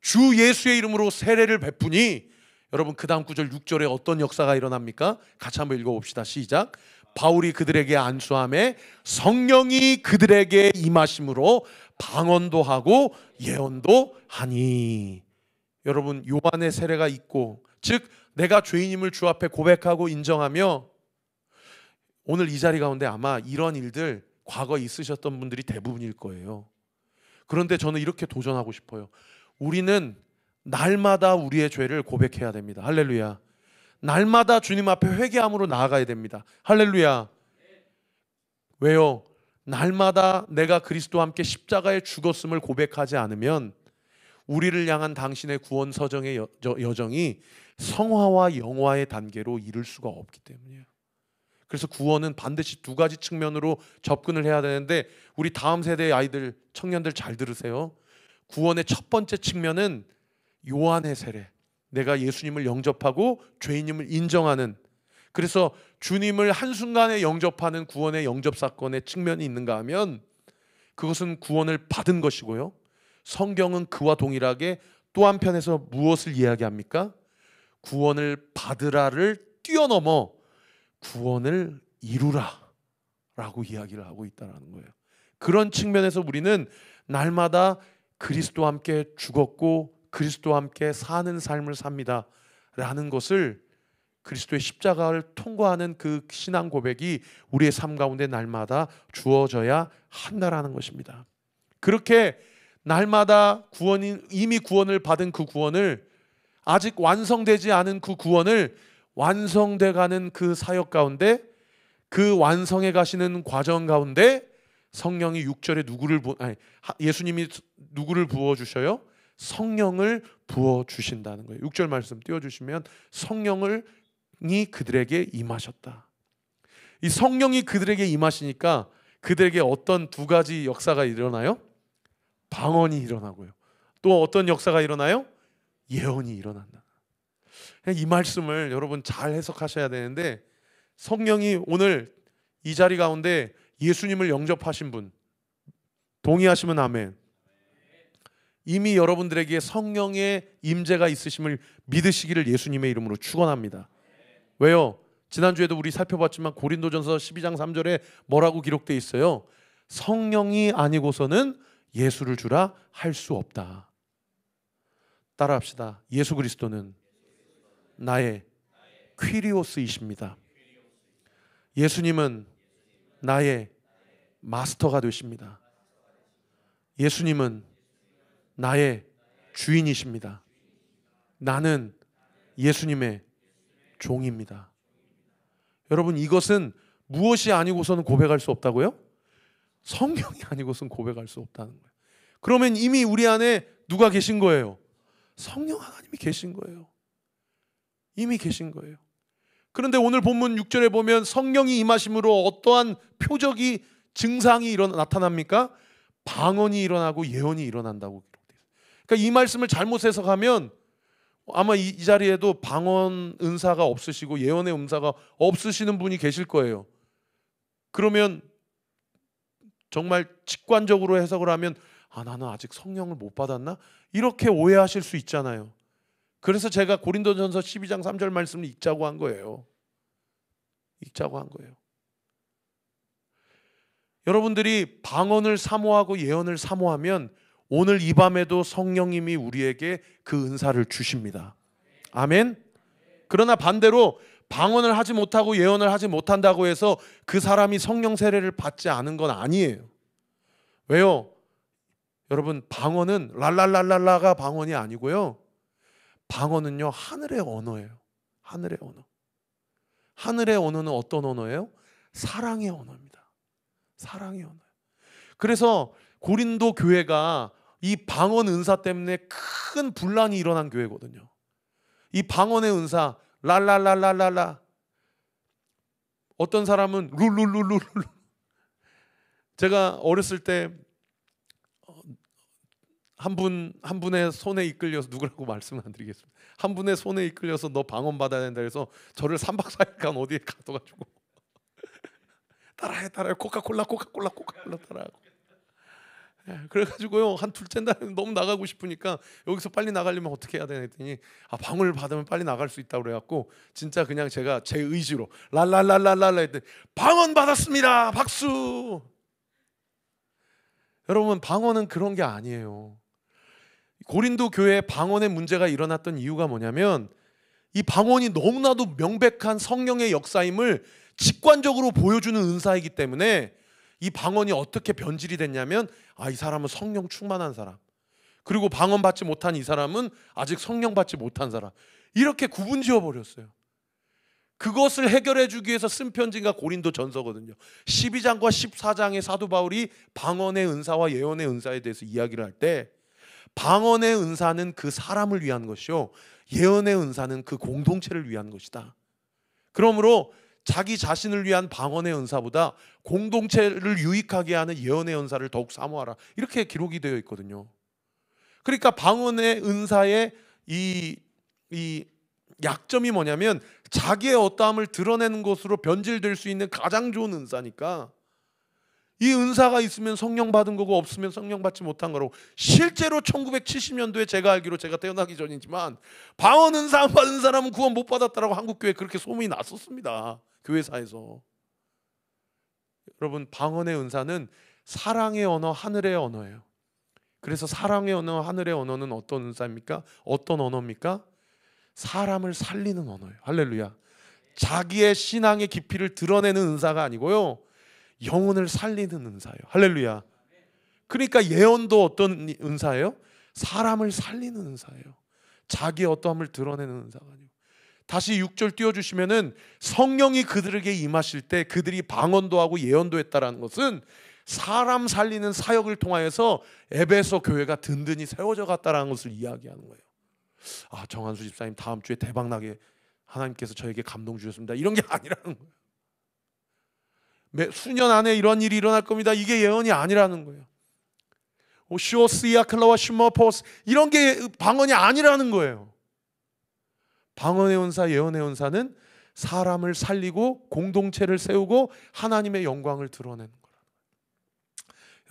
주 예수의 이름으로 세례를 베푸니, 여러분 그 다음 구절 6절에 어떤 역사가 일어납니까? 같이 한번 읽어봅시다. 시작. 바울이 그들에게 안수하매 성령이 그들에게 임하심으로 방언도 하고 예언도 하니. 여러분, 요한의 세례가 있고, 즉 내가 죄인임을 주 앞에 고백하고 인정하며, 오늘 이 자리 가운데 아마 이런 일들 과거에 있으셨던 분들이 대부분일 거예요. 그런데 저는 이렇게 도전하고 싶어요. 우리는 날마다 우리의 죄를 고백해야 됩니다. 할렐루야. 날마다 주님 앞에 회개함으로 나아가야 됩니다. 할렐루야. 왜요? 날마다 내가 그리스도와 함께 십자가에 죽었음을 고백하지 않으면 우리를 향한 당신의 구원 서정의 여정이 성화와 영화의 단계로 이룰 수가 없기 때문이에요. 그래서 구원은 반드시 두 가지 측면으로 접근을 해야 되는데, 우리 다음 세대의 아이들, 청년들 잘 들으세요. 구원의 첫 번째 측면은 요한의 세례, 내가 예수님을 영접하고 죄인임을 인정하는, 그래서 주님을 한순간에 영접하는 구원의 영접 사건의 측면이 있는가 하면 그것은 구원을 받은 것이고요, 성경은 그와 동일하게 또 한편에서 무엇을 이야기합니까? 구원을 받으라를 뛰어넘어 구원을 이루라 라고 이야기를 하고 있다는 거예요. 그런 측면에서 우리는 날마다 그리스도와 함께 죽었고 그리스도와 함께 사는 삶을 삽니다 라는 것을, 그리스도의 십자가를 통과하는 그 신앙 고백이 우리의 삶 가운데 날마다 주어져야 한다라는 것입니다. 그렇게 날마다 이미 구원을 받은 그 구원을, 아직 완성되지 않은 그 구원을 완성돼 가는 그 사역 가운데, 그 완성해 가시는 과정 가운데 성령이 6절에 예수님이 누구를 부어 주셔요? 성령을 부어 주신다는 거예요. 6절 말씀 띄워주시면 성령이 그들에게 임하셨다. 이 성령이 그들에게 임하시니까 그들에게 어떤 두 가지 역사가 일어나요? 방언이 일어나고요. 또 어떤 역사가 일어나요? 예언이 일어난다. 이 말씀을 여러분 잘 해석하셔야 되는데, 성령이 오늘 이 자리 가운데 예수님을 영접하신 분 동의하시면 아멘. 이미 여러분들에게 성령의 임재가 있으심을 믿으시기를 예수님의 이름으로 축원합니다. 왜요? 지난주에도 우리 살펴봤지만 고린도전서 12장 3절에 뭐라고 기록되어 있어요? 성령이 아니고서는 예수를 주라 할 수 없다. 따라합시다. 예수 그리스도는 나의 퀴리오스이십니다. 예수님은 나의 마스터가 되십니다. 예수님은 나의 주인이십니다. 나는 예수님의 종입니다. 여러분, 이것은 무엇이 아니고서는 고백할 수 없다고요? 성령이 아니고서는 고백할 수 없다는 거예요. 그러면 이미 우리 안에 누가 계신 거예요? 성령 하나님이 계신 거예요. 이미 계신 거예요. 그런데 오늘 본문 6절에 보면 성령이 임하심으로 어떠한 표적이 증상이 나타납니까? 방언이 일어나고 예언이 일어난다고 기록되어 있어요. 그러니까 이 말씀을 잘못 해석하면 아마 이 자리에도 방언 은사가 없으시고 예언의 은사가 없으시는 분이 계실 거예요. 그러면 정말 직관적으로 해석을 하면 나는 아직 성령을 못 받았나? 이렇게 오해하실 수 있잖아요. 그래서 제가 고린도전서 12장 3절 말씀을 읽자고 한 거예요. 읽자고 한 거예요. 여러분들이 방언을 사모하고 예언을 사모하면 오늘 이 밤에도 성령님이 우리에게 그 은사를 주십니다. 아멘. 그러나 반대로 방언을 하지 못하고 예언을 하지 못한다고 해서 그 사람이 성령 세례를 받지 않은 건 아니에요. 왜요? 여러분, 방언은 랄랄랄랄라가 방언이 아니고요. 방언은요, 하늘의 언어예요. 하늘의 언어. 하늘의 언어는 어떤 언어예요? 사랑의 언어입니다. 사랑의 언어예요. 그래서 고린도 교회가 이 방언 은사 때문에 큰 분란이 일어난 교회거든요. 이 방언의 은사, 랄랄랄랄랄라. 어떤 사람은 룰룰룰룰. 제가 어렸을 때 한 분의 손에 이끌려서, 누구라고 말씀을 안 드리겠습니다. 한 분의 손에 이끌려서 너 방언 받아야 된다 해서 저를 3박 4일간 어디에 가둬가지고 따라해 코카콜라 따라하고. 그래가지고요, 한 둘째 날에 너무 나가고 싶으니까 여기서 빨리 나가려면 어떻게 해야 되나 했더니 방언을 받으면 빨리 나갈 수 있다고 그래갖고 진짜 그냥 제가 제 의지로 랄랄랄랄랄라 했더니 방언 받았습니다. 박수. 여러분, 방언은 그런 게 아니에요. 고린도 교회에 방언의 문제가 일어났던 이유가 뭐냐면 이 방언이 너무나도 명백한 성령의 역사임을 직관적으로 보여주는 은사이기 때문에 이 방언이 어떻게 변질이 됐냐면 이 사람은 성령 충만한 사람, 그리고 방언 받지 못한 이 사람은 아직 성령 받지 못한 사람, 이렇게 구분 지어 버렸어요. 그것을 해결해 주기 위해서 쓴 편지가 고린도 전서거든요. 12장과 14장의 사도 바울이 방언의 은사와 예언의 은사에 대해서 이야기를 할 때 방언의 은사는 그 사람을 위한 것이요, 예언의 은사는 그 공동체를 위한 것이다. 그러므로 자기 자신을 위한 방언의 은사보다 공동체를 유익하게 하는 예언의 은사를 더욱 사모하라, 이렇게 기록이 되어 있거든요. 그러니까 방언의 은사의 이 약점이 뭐냐면 자기의 어떠함을 드러내는 것으로 변질될 수 있는 가장 좋은 은사니까, 이 은사가 있으면 성령 받은 거고 없으면 성령 받지 못한 거라고. 실제로 1970년도에 제가 알기로, 제가 태어나기 전이지만 방언 은사 안 받은 사람은 구원 못 받았다라고 한국교회 그렇게 소문이 났었습니다. 교회사에서. 여러분, 방언의 은사는 사랑의 언어, 하늘의 언어예요. 그래서 사랑의 언어, 하늘의 언어는 어떤 은사입니까? 어떤 언어입니까? 사람을 살리는 언어예요. 할렐루야. 자기의 신앙의 깊이를 드러내는 은사가 아니고요, 영혼을 살리는 은사예요. 할렐루야. 그러니까 예언도 어떤 은사예요? 사람을 살리는 은사예요. 자기의 어떠함을 드러내는 은사가 아니고. 다시 6절 띄워주시면은 성령이 그들에게 임하실 때 그들이 방언도 하고 예언도 했다라는 것은 사람 살리는 사역을 통하여서 에베소 교회가 든든히 세워져 갔다라는 것을 이야기하는 거예요. 아, 정한수 집사님 다음 주에 대박나게 하나님께서 저에게 감동 주셨습니다, 이런 게 아니라는 거예요. 수년 안에 이런 일이 일어날 겁니다, 이게 예언이 아니라는 거예요. 오시오스이아클라와 시모포스, 이런 게 방언이 아니라는 거예요. 방언의 은사, 예언의 은사는 사람을 살리고 공동체를 세우고 하나님의 영광을 드러내는 거라는 거예요.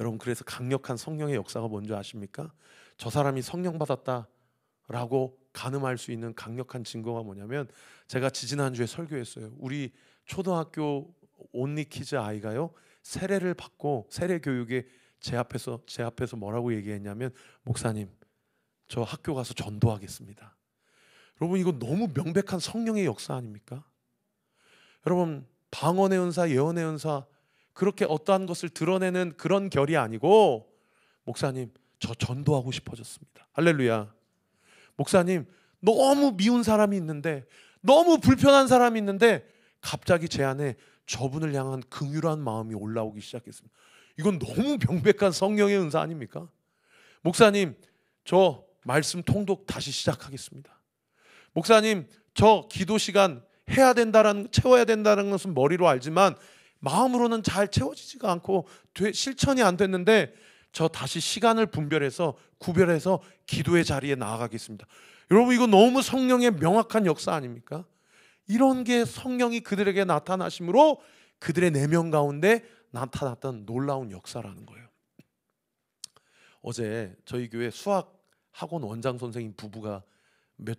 여러분, 그래서 강력한 성령의 역사가 뭔지 아십니까? 저 사람이 성령 받았다라고 가늠할 수 있는 강력한 증거가 뭐냐면, 제가 지지난주에 설교했어요. 우리 초등학교 온리키즈 아이가요, 세례를 받고 세례 교육에 제 앞에서 뭐라고 얘기했냐면, 목사님, 저 학교 가서 전도하겠습니다. 여러분, 이거 너무 명백한 성령의 역사 아닙니까? 여러분, 방언의 은사, 예언의 은사, 그렇게 어떠한 것을 드러내는 그런 결이 아니고, 목사님, 저 전도하고 싶어졌습니다. 할렐루야. 목사님, 너무 미운 사람이 있는데, 너무 불편한 사람이 있는데 갑자기 제 안에 저분을 향한 긍휼한 마음이 올라오기 시작했습니다. 이건 너무 명백한 성령의 은사 아닙니까? 목사님, 저 말씀 통독 다시 시작하겠습니다. 목사님, 저 기도 시간 채워야 된다는 것은 머리로 알지만 마음으로는 잘 채워지지가 않고 실천이 안 됐는데, 저 다시 시간을 구별해서 기도의 자리에 나아가겠습니다. 여러분, 이거 너무 성령의 명확한 역사 아닙니까? 이런 게 성령이 그들에게 나타나심으로 그들의 내면 가운데 나타났던 놀라운 역사라는 거예요. 어제 저희 교회 수학 학원 원장 선생님 부부가 몇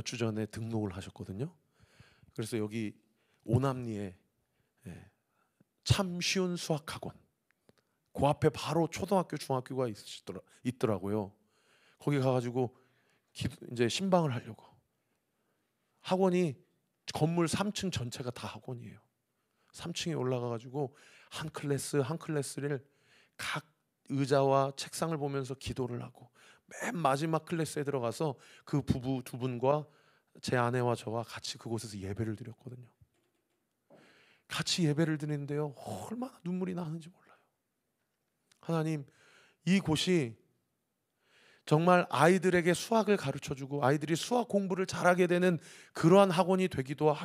주 전에 등록을 하셨거든요. 그래서 여기 오남리에 참 쉬운 수학 학원, 그 앞에 바로 초등학교 중학교가 있더라고요. 거기 가가지고 이제 신방을 하려고, 학원이 건물 3층 전체가 다 학원이에요. 3층에 올라가가지고 한 클래스를 각 의자와 책상을 보면서 기도를 하고, 맨 마지막 클래스에 들어가서 그 부부 두 분과 제 아내와 저와 같이 그곳에서 예배를 드렸거든요. 같이 예배를 드리는데요, 얼마나 눈물이 나는지 몰라요. 하나님, 이곳이 정말 아이들에게 수학을 가르쳐주고 아이들이 수학 공부를 잘하게 되는 그러한 학원이 되기도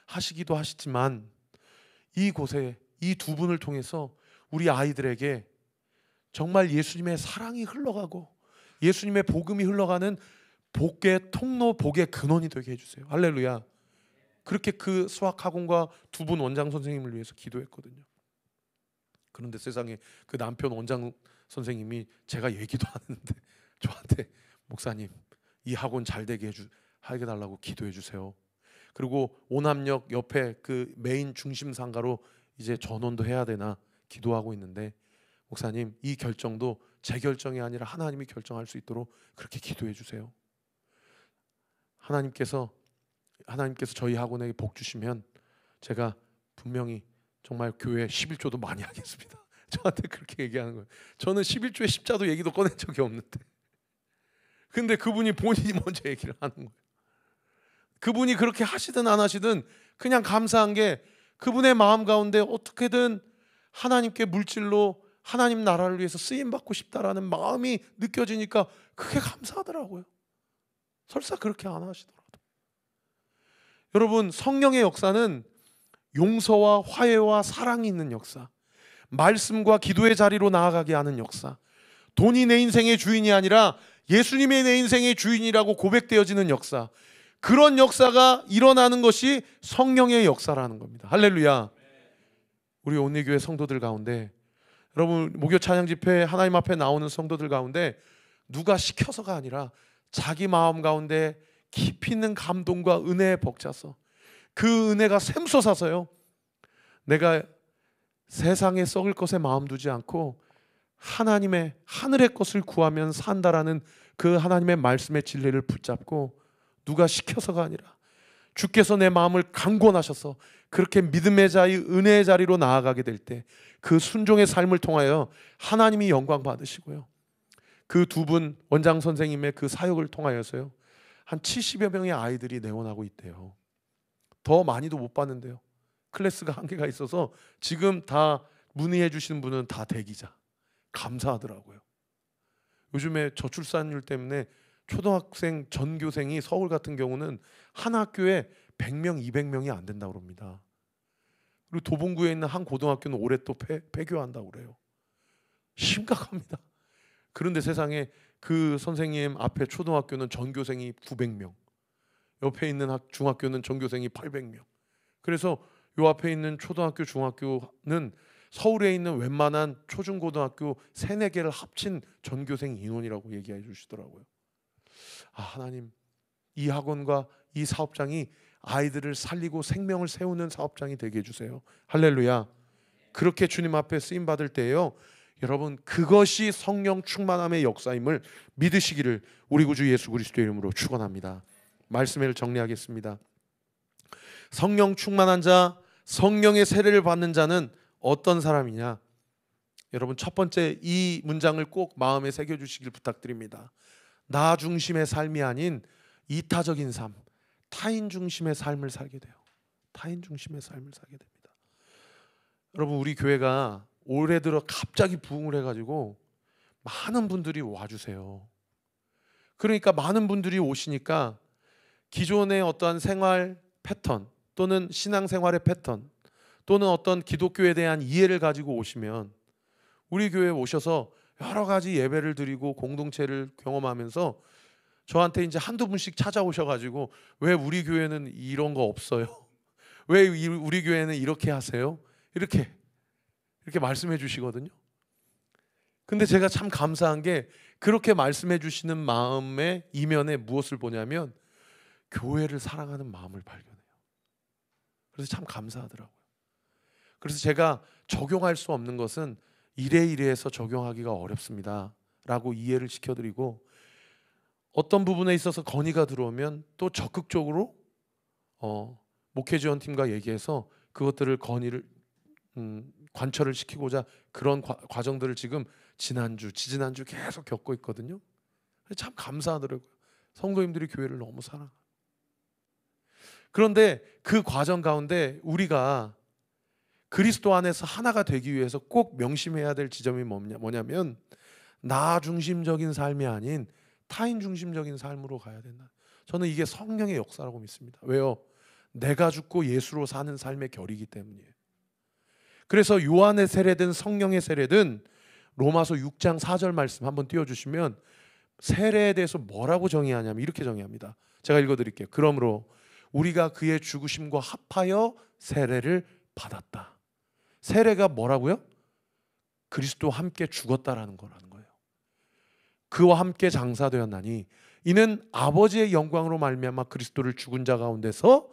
하시기도 하시지만, 이곳에 이 두 분을 통해서 우리 아이들에게 정말 예수님의 사랑이 흘러가고 예수님의 복음이 흘러가는 복의 통로, 복의 근원이 되게 해주세요. 할렐루야. 그렇게 그 수학 학원과 두 분 원장 선생님을 위해서 기도했거든요. 그런데 세상에 그 남편 원장 선생님이 제가 얘기도 하는데 저한테, 목사님, 이 학원 잘 되게 해달라고 기도해 주세요. 그리고 오남역 옆에 그 메인 중심 상가로 이제 전원도 해야 되나 기도하고 있는데, 목사님, 이 결정도 제 결정이 아니라 하나님이 결정할 수 있도록 그렇게 기도해 주세요. 하나님께서 저희 학원에게 복 주시면 제가 분명히 정말 교회 11조도 많이 하겠습니다. 저한테 그렇게 얘기하는 거예요. 저는 11조의 십자도 얘기도 꺼낸 적이 없는데, 근데 그분이 본인이 먼저 얘기를 하는 거예요. 그분이 그렇게 하시든 안 하시든 그냥 감사한 게, 그분의 마음 가운데 어떻게든 하나님께 물질로 하나님 나라를 위해서 쓰임받고 싶다라는 마음이 느껴지니까 그게 감사하더라고요. 설사 그렇게 안 하시더라도. 여러분, 성령의 역사는 용서와 화해와 사랑이 있는 역사, 말씀과 기도의 자리로 나아가게 하는 역사, 돈이 내 인생의 주인이 아니라 예수님이 내 인생의 주인이라고 고백되어지는 역사, 그런 역사가 일어나는 것이 성령의 역사라는 겁니다. 할렐루야. 우리 온리교회 성도들 가운데, 여러분, 목요 찬양 집회 하나님 앞에 나오는 성도들 가운데 누가 시켜서가 아니라 자기 마음 가운데 깊이 있는 감동과 은혜에 벅차서 그 은혜가 샘솟아서요, 내가 세상에 썩을 것에 마음 두지 않고 하나님의 하늘의 것을 구하면 산다라는 그 하나님의 말씀의 진리를 붙잡고, 누가 시켜서가 아니라 주께서 내 마음을 강권하셔서 그렇게 믿음의 자리, 은혜의 자리로 나아가게 될 때 그 순종의 삶을 통하여 하나님이 영광 받으시고요, 그 두 분 원장 선생님의 그 사역을 통하여서요, 한 70여 명의 아이들이 내원하고 있대요. 더 많이도 못 봤는데요, 클래스가 한계가 있어서 지금 다 문의해 주시는 분은 다 대기자. 감사하더라고요. 요즘에 저출산율 때문에 초등학생 전교생이 서울 같은 경우는 한 학교에 100명, 200명이 안 된다고 합니다. 그리고 도봉구에 있는 한 고등학교는 올해 또 폐교한다고 그래요. 심각합니다. 그런데 세상에 그 선생님 앞에 초등학교는 전교생이 900명, 옆에 있는 중학교는 전교생이 800명. 그래서 요 앞에 있는 초등학교, 중학교는 서울에 있는 웬만한 초중고등학교 3, 4개를 합친 전교생 인원이라고 얘기해 주시더라고요. 아, 하나님, 이 학원과 이 사업장이 아이들을 살리고 생명을 세우는 사업장이 되게 해주세요. 할렐루야. 그렇게 주님 앞에 쓰임 받을 때에요, 여러분, 그것이 성령 충만함의 역사임을 믿으시기를 우리 구주 예수 그리스도의 이름으로 축원합니다. 말씀을 정리하겠습니다. 성령 충만한 자, 성령의 세례를 받는 자는 어떤 사람이냐? 여러분, 첫 번째 이 문장을 꼭 마음에 새겨주시길 부탁드립니다. 나 중심의 삶이 아닌 이타적인 삶, 타인 중심의 삶을 살게 돼요. 타인 중심의 삶을 살게 됩니다. 여러분, 우리 교회가 올해 들어 갑자기 부흥을 해가지고 많은 분들이 와주세요. 그러니까 많은 분들이 오시니까 기존의 어떠한 생활 패턴 또는 신앙생활의 패턴 또는 어떤 기독교에 대한 이해를 가지고 오시면 우리 교회에 오셔서 여러 가지 예배를 드리고 공동체를 경험하면서 저한테 이제 한두 분씩 찾아오셔가지고 왜 우리 교회는 이런 거 없어요? 왜 우리 교회는 이렇게 하세요? 이렇게 말씀해 주시거든요. 근데 제가 참 감사한 게 그렇게 말씀해 주시는 마음의 이면에 무엇을 보냐면 교회를 사랑하는 마음을 발견해요. 그래서 참 감사하더라고요. 그래서 제가 적용할 수 없는 것은 이래이래해서 적용하기가 어렵습니다 라고 이해를 시켜드리고, 어떤 부분에 있어서 건의가 들어오면 또 적극적으로 목회지원팀과 얘기해서 그것들을 건의를 관철을 시키고자 그런 과정들을 지금 지난주, 지지난주 계속 겪고 있거든요. 참 감사하더라고요. 성도님들이 교회를 너무 사랑해요. 그런데 그 과정 가운데 우리가 그리스도 안에서 하나가 되기 위해서 꼭 명심해야 될 지점이 뭐냐면 나 중심적인 삶이 아닌 타인 중심적인 삶으로 가야 된다. 저는 이게 성령의 역사라고 믿습니다. 왜요? 내가 죽고 예수로 사는 삶의 결이기 때문이에요. 그래서 요한의 세례든 성령의 세례든 로마서 6장 4절 말씀 한번 띄워주시면 세례에 대해서 뭐라고 정의하냐면 이렇게 정의합니다. 제가 읽어드릴게요. 그러므로 우리가 그의 죽으심과 합하여 세례를 받았다. 세례가 뭐라고요? 그리스도와 함께 죽었다라는 거라는 거예요. 그와 함께 장사되었나니 이는 아버지의 영광으로 말미암아 그리스도를 죽은 자 가운데서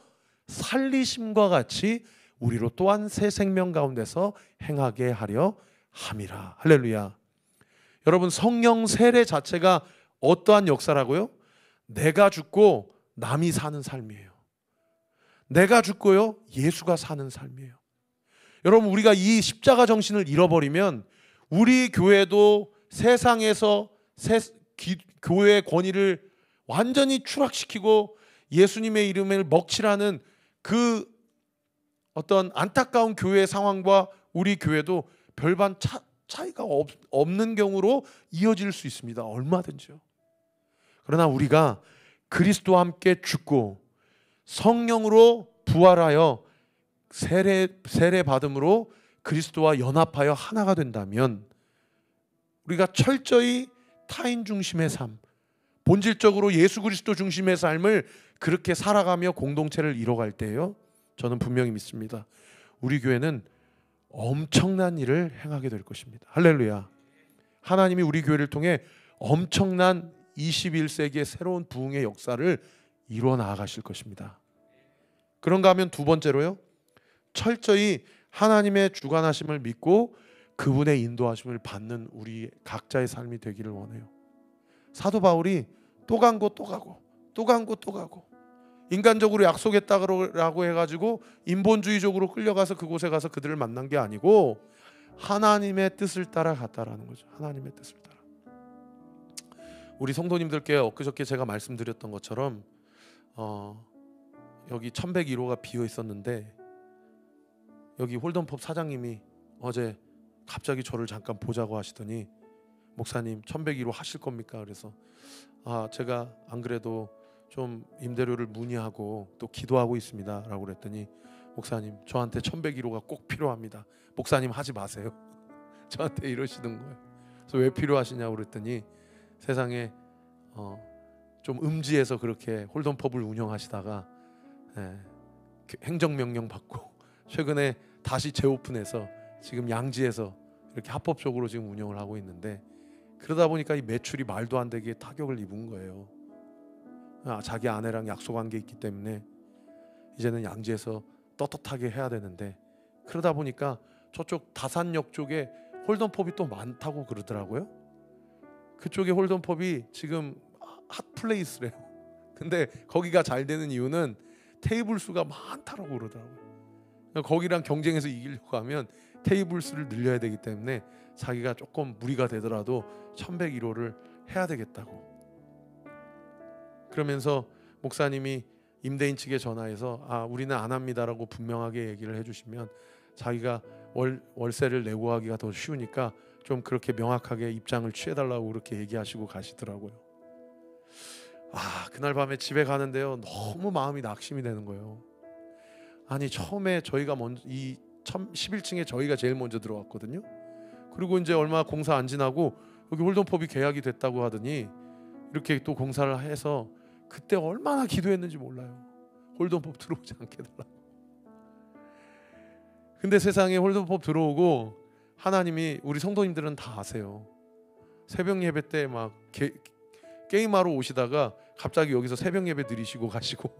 살리심과 같이 우리로 또한 새 생명 가운데서 행하게 하려 함이라. 할렐루야. 여러분, 성령 세례 자체가 어떠한 역사라고요? 내가 죽고 남이 사는 삶이에요. 내가 죽고요, 예수가 사는 삶이에요. 여러분, 우리가 이 십자가 정신을 잃어버리면 우리 교회도 세상에서 교회의 권위를 완전히 추락시키고 예수님의 이름을 먹칠하는 그 어떤 안타까운 교회의 상황과 우리 교회도 별반 차이가 없는 경우로 이어질 수 있습니다. 얼마든지요. 그러나 우리가 그리스도와 함께 죽고 성령으로 부활하여 세례 받음으로 그리스도와 연합하여 하나가 된다면 우리가 철저히 타인 중심의 삶, 본질적으로 예수 그리스도 중심의 삶을 그렇게 살아가며 공동체를 이뤄갈 때요, 저는 분명히 믿습니다. 우리 교회는 엄청난 일을 행하게 될 것입니다. 할렐루야. 하나님이 우리 교회를 통해 엄청난 21세기의 새로운 부흥의 역사를 이루어 나아가실 것입니다. 그런가 하면 두 번째로요, 철저히 하나님의 주관하심을 믿고 그분의 인도하심을 받는 우리 각자의 삶이 되기를 원해요. 사도 바울이 또 간 곳 또 가고 또 간 곳 또 가고 인간적으로 약속했다고 해가지고 인본주의적으로 끌려가서 그곳에 가서 그들을 만난 게 아니고 하나님의 뜻을 따라 갔다라는 거죠. 하나님의 뜻을 따라. 우리 성도님들께 엊그저께 제가 말씀드렸던 것처럼 여기 1101호가 비어 있었는데 여기 홀덤펍 사장님이 어제 갑자기 저를 잠깐 보자고 하시더니 목사님 1101호 하실 겁니까? 그래서 제가 안 그래도 좀 임대료를 문의하고 또 기도하고 있습니다 라고 그랬더니 목사님 저한테 1101호가 꼭 필요합니다. 목사님 하지 마세요. 저한테 이러시는 거예요. 그래서 왜 필요하시냐고 그랬더니 세상에 좀 음지에서 그렇게 홀덤펍을 운영하시다가 행정명령 받고 최근에 다시 재오픈해서 지금 양지에서 이렇게 합법적으로 지금 운영을 하고 있는데 그러다 보니까 이 매출이 말도 안 되게 타격을 입은 거예요. 자기 아내랑 약속한 게 있기 때문에 이제는 양지에서 떳떳하게 해야 되는데 그러다 보니까 저쪽 다산역 쪽에 홀덤펍이 또 많다고 그러더라고요. 그쪽에 홀덤펍이 지금 핫플레이스래요. 근데 거기가 잘 되는 이유는 테이블 수가 많다라고 그러더라고요. 거기랑 경쟁해서 이기려고 하면 테이블 수를 늘려야 되기 때문에 자기가 조금 무리가 되더라도 1101호를 해야 되겠다고. 그러면서 목사님이 임대인 측에 전화해서 우리는 안 합니다라고 분명하게 얘기를 해주시면 자기가 월세를 내고 하기가 더 쉬우니까 좀 그렇게 명확하게 입장을 취해달라고 그렇게 얘기하시고 가시더라고요. 그날 밤에 집에 가는데요 너무 마음이 낙심이 되는 거예요. 아니 처음에 저희가 먼저 이 11층에 저희가 제일 먼저 들어왔거든요. 그리고 이제 얼마 공사 안 지나고 여기 홀덤펍이 계약이 됐다고 하더니 이렇게 또 공사를 해서 그때 얼마나 기도했는지 몰라요. 홀덤펍 들어오지 않게 해달라고. 근데 세상에 홀덤펍 들어오고 하나님이 우리 성도님들은 다 아세요. 새벽 예배 때 막 게임하러 오시다가 갑자기 여기서 새벽 예배 드리시고 가시고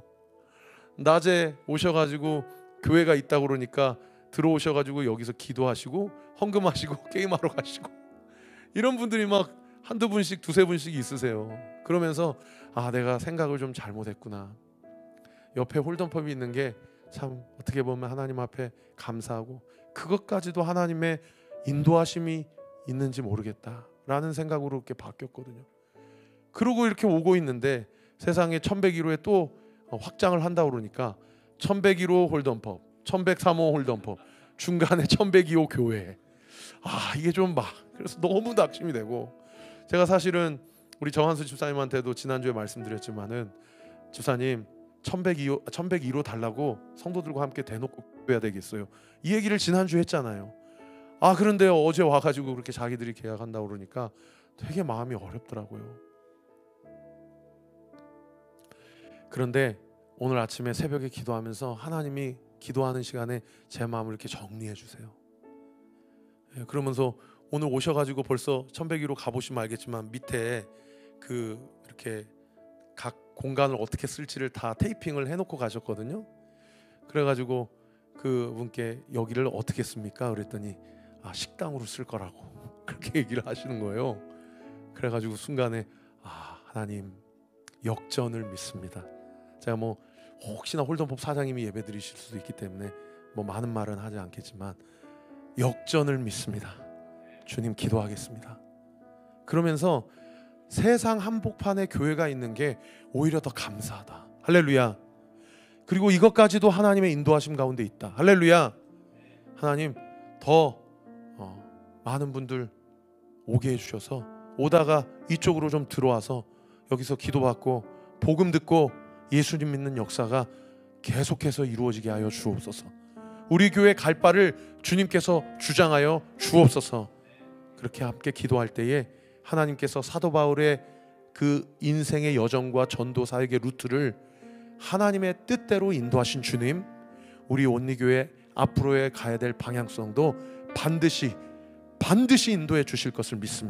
낮에 오셔가지고 교회가 있다고 그러니까 들어오셔가지고 여기서 기도하시고 헌금하시고 게임하러 가시고 이런 분들이 막 한두 분씩 두세 분씩 있으세요. 그러면서 내가 생각을 좀 잘못했구나. 옆에 홀덤펍이 있는 게 참 어떻게 보면 하나님 앞에 감사하고 그것까지도 하나님의 인도하심이 있는지 모르겠다라는 생각으로 이렇게 바뀌었거든요. 그러고 이렇게 오고 있는데 세상에 1101호에 또 확장을 한다고 그러니까 1101호 홀덤펍, 1103호 홀덤펍, 중간에 1102호 교회. 이게 좀 그래서 너무 낙심이 되고 제가 사실은 우리 정한수 집사님한테도 지난주에 말씀드렸지만은 집사님 1102호 달라고 성도들과 함께 대놓고 해야 되겠어요. 이 얘기를 지난주에 했잖아요. 그런데 어제 와가지고 그렇게 자기들이 계약한다고 그러니까 되게 마음이 어렵더라고요. 그런데 오늘 아침에 새벽에 기도하면서 하나님이 기도하는 시간에 제 마음을 이렇게 정리해 주세요. 그러면서 오늘 오셔가지고 벌써 1101호 가보시면 알겠지만 밑에 이렇게 각 공간을 어떻게 쓸지를 다 테이핑을 해놓고 가셨거든요. 그래가지고 그분께 여기를 어떻게 씁니까? 그랬더니 식당으로 쓸 거라고 그렇게 얘기를 하시는 거예요. 그래가지고 순간에 하나님 역전을 믿습니다. 제가 혹시나 홀덤펍 사장님이 예배 드리실 수도 있기 때문에 많은 말은 하지 않겠지만 역전을 믿습니다. 주님 기도하겠습니다. 그러면서 세상 한복판에 교회가 있는 게 오히려 더 감사하다. 할렐루야. 그리고 이것까지도 하나님의 인도하심 가운데 있다. 할렐루야. 하나님 더 많은 분들 오게 해주셔서 오다가 이쪽으로 좀 들어와서 여기서 기도받고 복음 듣고 예수님 믿는 역사가 계속해서 이루어지게 하여 주옵소서. 우리 교회 갈 바를 주님께서 주장하여 주옵소서. 그렇게 함께 기도할 때에 하나님께서 사도 바울의 그 인생의 여정과 전도 사역의 루트를 하나님의 뜻대로 인도하신 주님, 우리 온리교회 앞으로의 가야 될 방향성도 반드시 인도해 주실 것을 믿습니다.